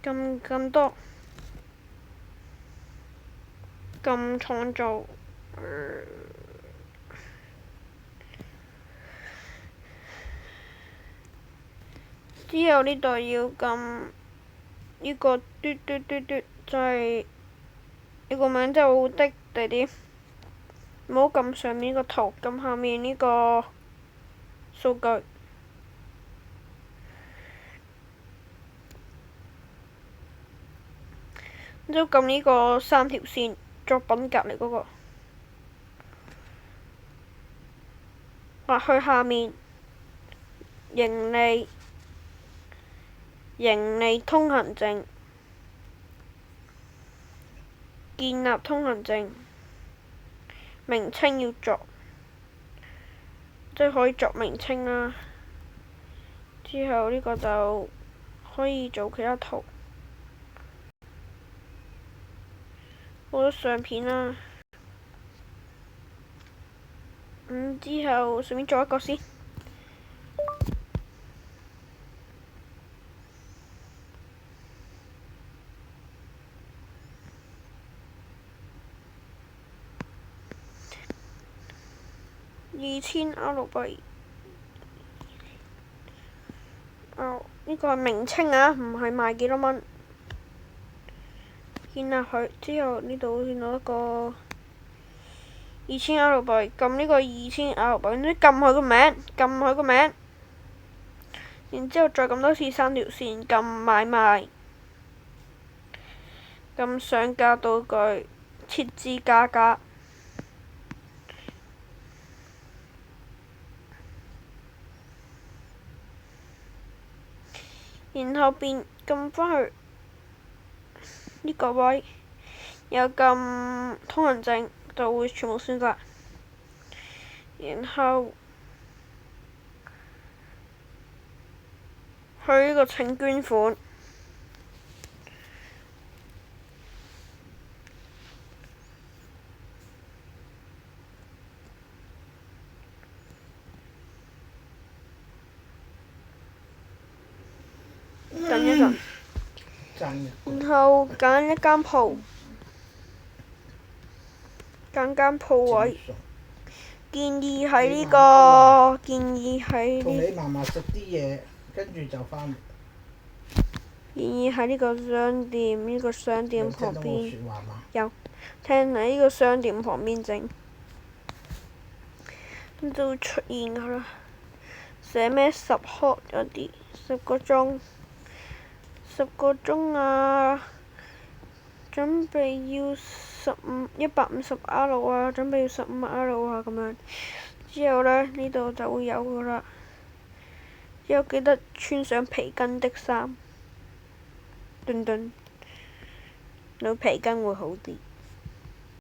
咁多，咁創造。之後呢度要撳呢個嘟嘟嘟嘟，就係呢個名真係好的地點，唔好撳上面呢個圖，撳下面呢個數據。之後撳呢個三條線，作品隔離嗰個，滑去下面，盈利通行證，建立通行證，名稱要作，即係可以作名稱啦。之後呢個就可以做其他圖，好多相片啦。之後順便做一個先。2000歐幣。呢個係名稱啊，唔係賣幾多蚊。建立佢之後，呢度見到一個2000歐幣，撳呢個2000歐幣，你撳佢個名，撳佢個名，然之後再撳多次三條線，撳買賣，撳上架道具，設置價格，然後撳返去呢個位，又撳通行證，就會全部選擇，然後去呢個請捐款，等一陣，然後揀一間鋪，揀間鋪位，建議喺呢個，建議喺同你嫲嫲食啲嘢，跟住就返。建議喺呢個商店，呢個商店旁邊。有聽到我説話嗎？有，聽喺呢個商店旁邊整，咁就會出現噶啦。寫咩10 hot 嗰啲，10個鐘，10個鐘啊！準備要150R啊，準備要15R啊咁樣。之後呢，呢度就會有噶啦。之後記得穿上皮筋的衫，有皮筋會好啲。